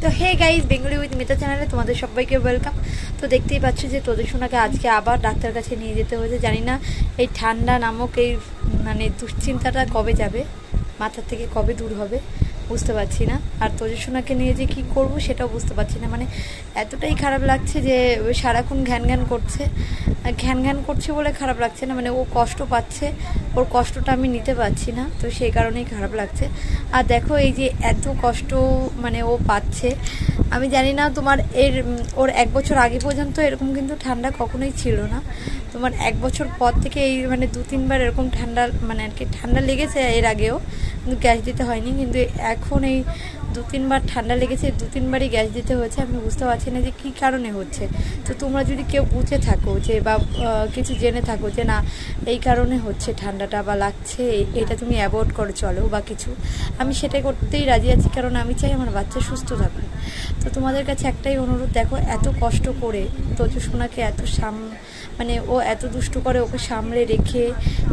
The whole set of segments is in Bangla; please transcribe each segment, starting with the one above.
তো hey guys, Bengali with Mita চ্যানেলে তোমাদের সবাইকে ওয়েলকাম। তো দেখতেই পাচ্ছ যে তোদের সোনাকে আজকে আবার ডাক্তার কাছে নিয়ে যেতে হয়েছে। জানি না এই ঠান্ডা নামক এই দুশ্চিন্তাটা কবে যাবে, মাথা থেকে কবে দূর হবে বুঝতে পারছি না। আর তোদের সোনাকে নিয়ে যে কী করবো সেটাও বুঝতে পারছি না। এতটাই খারাপ লাগছে যে সারাক্ষণ ঘ্যান ঘ্যান করছে বলে খারাপ লাগছে না, ও কষ্ট পাচ্ছে, ওর কষ্টটা আমি নিতে পারছি না, তো সেই কারণেই খারাপ লাগছে। আর দেখো এই যে এত কষ্ট ও পাচ্ছে, আমি জানি না ওর 1 বছর আগে পর্যন্ত এরকম কিন্তু ঠান্ডা কখনোই ছিল না। 1 বছর পর থেকে এই 2-3 বার এরকম ঠান্ডা আর কি ঠান্ডা লেগেছে, এর আগেও কিন্তু গ্যাস দিতে হয়নি। কিন্তু এখন এই 2-3 বার ঠান্ডা লেগেছে, 2-3 বারই গ্যাস দিতে হয়েছে। আমি বুঝতে পারছি না যে কী কারণে হচ্ছে। তো তোমরা যদি কেউ বুঝে থাকো যে বা কিছু জেনে থাকো যে না এই কারণে হচ্ছে ঠান্ডাটা বা লাগছে, এটা তুমি অ্যাভয়েড করে চলো বা কিছু, আমি সেটাই করতেই রাজি আছি, কারণ আমি চাই আমার বাচ্চা সুস্থ থাকুক। তো তোমাদের কাছে একটাই অনুরোধ, দেখো এত কষ্ট করে তোজসোনাকে এত ও এত দুষ্টু করে, ওকে সামলে রেখে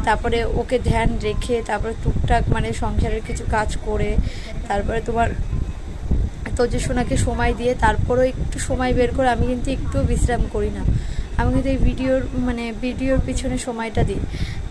তারপরে ওকে ধ্যান রেখে তারপরে টুকটাক সংসারের কিছু কাজ করে তারপরে তোমার তোজসোনাকে সময় দিয়ে তারপরেও একটু সময় বের করে আমি কিন্তু একটুও বিশ্রাম করি না। আমি কিন্তু এই ভিডিওর পিছনে সময়টা দিই।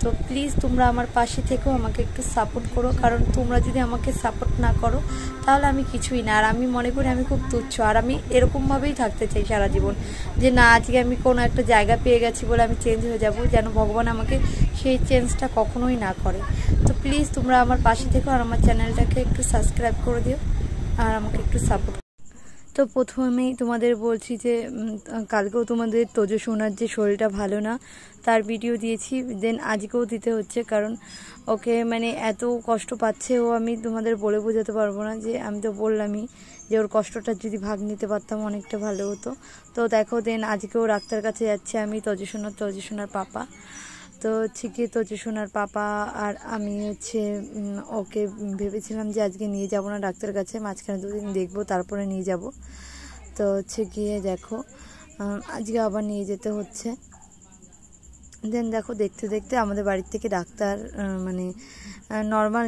তো প্লিজ তোমরা আমার পাশে থেকেও আমাকে একটু সাপোর্ট করো, কারণ তোমরা যদি আমাকে সাপোর্ট না করো তাহলে আমি কিছুই না। আর আমি মনে করি আমি খুব তুচ্ছ, আর আমি এরকমভাবেই থাকতে চাই সারা জীবন, যে না আজকে আমি কোনো একটা জায়গা পেয়ে গেছি বলে আমি চেঞ্জ হয়ে যাব, যেন ভগবান আমাকে সেই চেঞ্জটা কখনোই না করে। তো প্লিজ তোমরা আমার পাশে থেকো আর আমার চ্যানেলটাকে একটু সাবস্ক্রাইব করে দিও আর আমাকে একটু সাপোর্ট। তো প্রথমেই তোমাদের বলছি যে কালকেও তোমাদের তোজসোনার যে শরীরটা ভালো না তার ভিডিও দিয়েছি, দেন আজকেও দিতে হচ্ছে, কারণ ওকে এত কষ্ট পাচ্ছে ও, আমি তোমাদের বলে বোঝাতে পারবো না। যে আমি তো বললামই যে ওর কষ্টটা যদি ভাগ নিতে পারতাম অনেকটা ভালো হতো। তো দেখো দেন আজকেও ডাক্তার কাছে যাচ্ছে আমি, তোজসোনার পাপা। তো কি তোজসোনার পাপা আর আমি ওকে ভেবেছিলাম যে আজকে নিয়ে যাব না ডাক্তার কাছে, মাঝখানে 2 দিন দেখবো তারপরে নিয়ে যাব। তো গিয়ে দেখো আজকে আবার নিয়ে যেতে হচ্ছে। দেন দেখো দেখতে দেখতে আমাদের বাড়ির থেকে ডাক্তার নর্মাল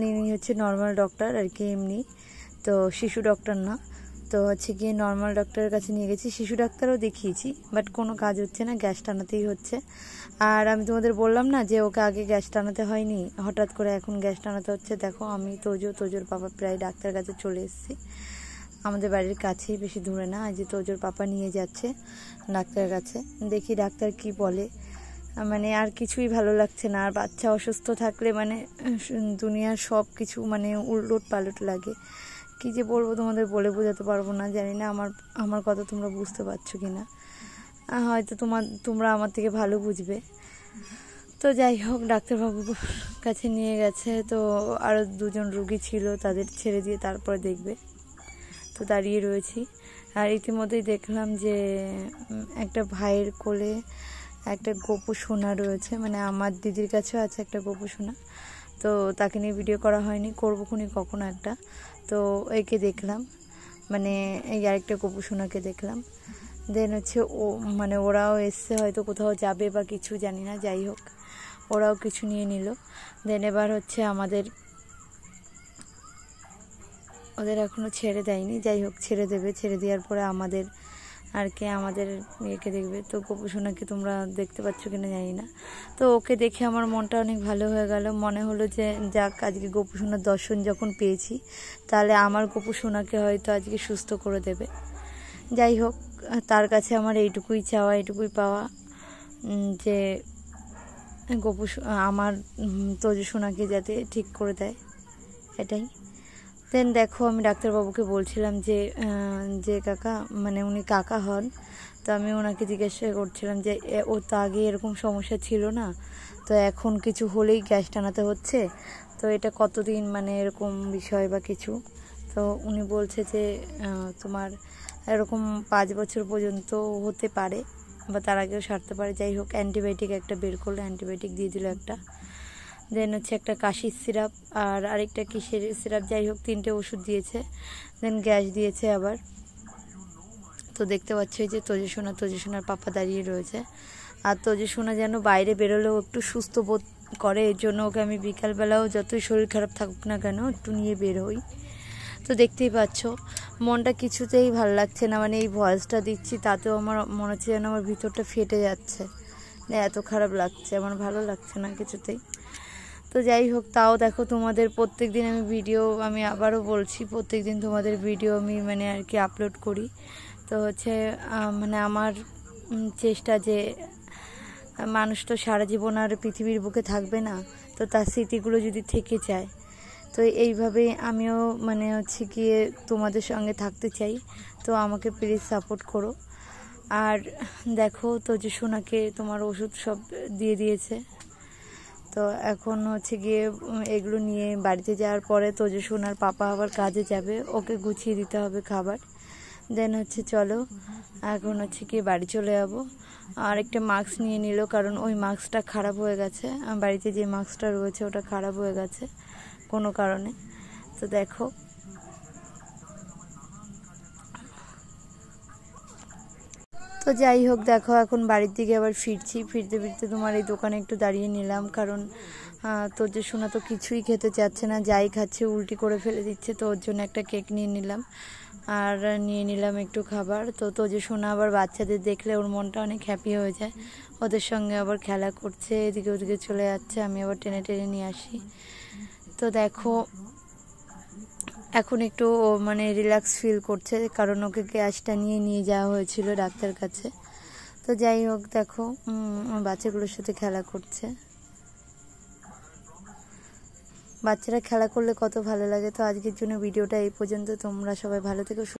নর্মাল ডক্টর আর কি, এমনি তো শিশু ডক্টর না। তো গিয়ে নর্মাল ডক্টরের কাছে নিয়ে গেছি, শিশু ডাক্তারও দেখিয়েছি, বাট কোনো কাজ হচ্ছে না, গ্যাস টানাতেই হচ্ছে। আর আমি তোমাদের বললাম না যে ওকে আগে গ্যাস টানাতে হয়নি, হঠাৎ করে এখন গ্যাস টানাতে হচ্ছে। দেখো আমি তোজোর পাপা প্রায় ডাক্তার কাছে চলে এসেছি, আমাদের বাড়ির কাছেই, বেশি দূরে না। আজ তোজোর পাপা নিয়ে যাচ্ছে ডাক্তারের কাছে, দেখি ডাক্তার কি বলে। আর কিছুই ভালো লাগছে না। আর বাচ্চা অসুস্থ থাকলে দুনিয়ার সব কিছু উলট পালট লাগে। কি যে বলবো তোমাদের বলে বোঝাতে পারবো না। জানি না আমার কথা তোমরা বুঝতে পারছো কি না, হয়তো তোমরা আমার থেকে ভালো বুঝবে। তো যাই হোক, ডাক্তারবাবুর কাছে নিয়ে গেছে, তো আরও 2 জন রুগী ছিল, তাদের ছেড়ে দিয়ে তারপরে দেখবে। তো দাঁড়িয়ে রয়েছি, আর ইতিমধ্যেই দেখলাম যে একটা ভাইয়ের কোলে একটা গোপু সোনা রয়েছে, আমার দিদির কাছেও আছে একটা গোপু সোনা। তো তাকে নিয়ে ভিডিও করা হয়নি, করবো কখনো একটা। তো একে দেখলাম, এই আরেকটা গোপু সোনাকে দেখলাম। দেন ও ওরাও এসছে, হয়তো কোথাও যাবে বা কিছু, জানি না। যাই হোক, ওরাও কিছু নিয়ে নিল। দেন এবার ওদের এখনও ছেড়ে দেয়নি, যাই হোক ছেড়ে দেবে। ছেড়ে দেওয়ার পরে আমাদের মেয়েকে দেখবে। তো গোপু সোনাকে তোমরা দেখতে পাচ্ছ কিনা জানি না। তো ওকে দেখে আমার মনটা অনেক ভালো হয়ে গেল, মনে হলো যে যাক আজকে গোপু সোনার দর্শন যখন পেয়েছি তাহলে আমার গোপু সোনাকে হয়তো আজকে সুস্থ করে দেবে। যাই হোক, তার কাছে আমার এইটুকুই চাওয়া, এইটুকুই পাওয়া, যে আমার তোজসোনাকে যাতে ঠিক করে দেয়, এটাই। দেন দেখো আমি ডাক্তারবাবুকে বলছিলাম যে কাকা, উনি কাকা হন। তো আমি ওনাকে জিজ্ঞাসা করছিলাম যে ও তো আগে এরকম সমস্যা ছিল না, তো এখন কিছু হলেই গ্যাস টানাতে হচ্ছে, তো এটা কতদিন এরকম বিষয় বা কিছু। তো উনি বলছে যে তোমার এরকম 5 বছর পর্যন্ত হতে পারে বা তার আগেও সারতে পারে। যাই হোক, অ্যান্টিবায়োটিক একটা বের করলো, অ্যান্টিবায়োটিক দিয়ে দিল একটা। দেন একটা কাশির সিরাপ আর আরেকটা কিসের সিরাপ, যাই হোক 3টে ওষুধ দিয়েছে। দেন গ্যাস দিয়েছে আবার। তো দেখতে পাচ্ছ যে তোজসোনার পাপা দাঁড়িয়ে রয়েছে। আর তোজসোনা যেন বাইরে বেরোলেও একটু সুস্থ বোধ করে, এর জন্য ওকে আমি বিকালবেলাও যতই শরীর খারাপ থাকুক না কেন একটু নিয়ে বের হই। তো দেখতেই পাচ্ছ মনটা কিছুতেই ভালো লাগছে না, মানে এই ভয়েসটা দিচ্ছি তাতেও আমার মনে হচ্ছে যেন আমার ভিতরটা ফেটে যাচ্ছে, এত খারাপ লাগছে, আমার ভালো লাগছে না কিছুতেই। তো যাই হোক, তাও দেখো তোমাদের প্রত্যেক দিন আমি আবারও বলছি, প্রত্যেক দিন তোমাদের ভিডিও আমি মানে আর কি আপলোড করি। তো হচ্ছে মানে আমার চেষ্টা যে মানুষ তো সারা জীবন আর পৃথিবীর বুকে থাকবে না, তো তার স্মৃতিগুলো যদি থেকে যায়, তো এইভাবেই আমিও মানে হচ্ছে গিয়ে তোমাদের সঙ্গে থাকতে চাই। তো আমাকে প্লিজ সাপোর্ট করো। আর দেখো তো যে সোনাকে তোমার ওষুধ সব দিয়ে দিয়েছে, তো এখন হচ্ছে গিয়ে এগুলো নিয়ে বাড়িতে যাওয়ার পরে তো যে সোনার পাপা আবার কাজে যাবে, ওকে গুছিয়ে দিতে হবে খাবার। দেন হচ্ছে চলো এখন হচ্ছে গিয়ে বাড়ি চলে যাবো। আর একটা মাস্ক নিয়ে নিল, কারণ ওই মাস্কটা খারাপ হয়ে গেছে, বাড়িতে যে মাস্কটা রয়েছে ওটা খারাপ হয়ে গেছে কোনো কারণে। তো দেখো তো যাই হোক, দেখো এখন বাড়ির দিকে আবার ফিরছি। ফিরতে ফিরতে তোমার এই দোকানে একটু দাঁড়িয়ে নিলাম, কারণ তোর যে সোনা তো কিছুই খেতে চাচ্ছে না, যাই খাচ্ছে উল্টি করে ফেলে দিচ্ছে। তো ওর জন্য একটা কেক নিয়ে নিলাম, আর নিয়ে নিলাম একটু খাবার। তো তোর যে সোনা আবার বাচ্চাদের দেখলে ওর মনটা অনেক হ্যাপি হয়ে যায়, ওদের সঙ্গে আবার খেলা করছে, এদিকে ওদিকে চলে যাচ্ছে, আমি আবার টেনে টেনে নিয়ে আসি। তো দেখো এখন একটু মানে রিল্যাক্স ফিল করছে, কারণ ওকে গ্যাসটা নিয়ে যাওয়া হয়েছিল ডাক্তার কাছে। তো যাই হোক, দেখো বাচ্চাগুলোর সাথে খেলা করছে, বাচ্চারা খেলা করলে কত ভালো লাগে। তো আজকের জন্য ভিডিওটা এই পর্যন্ত, তোমরা সবাই ভালো থেকো।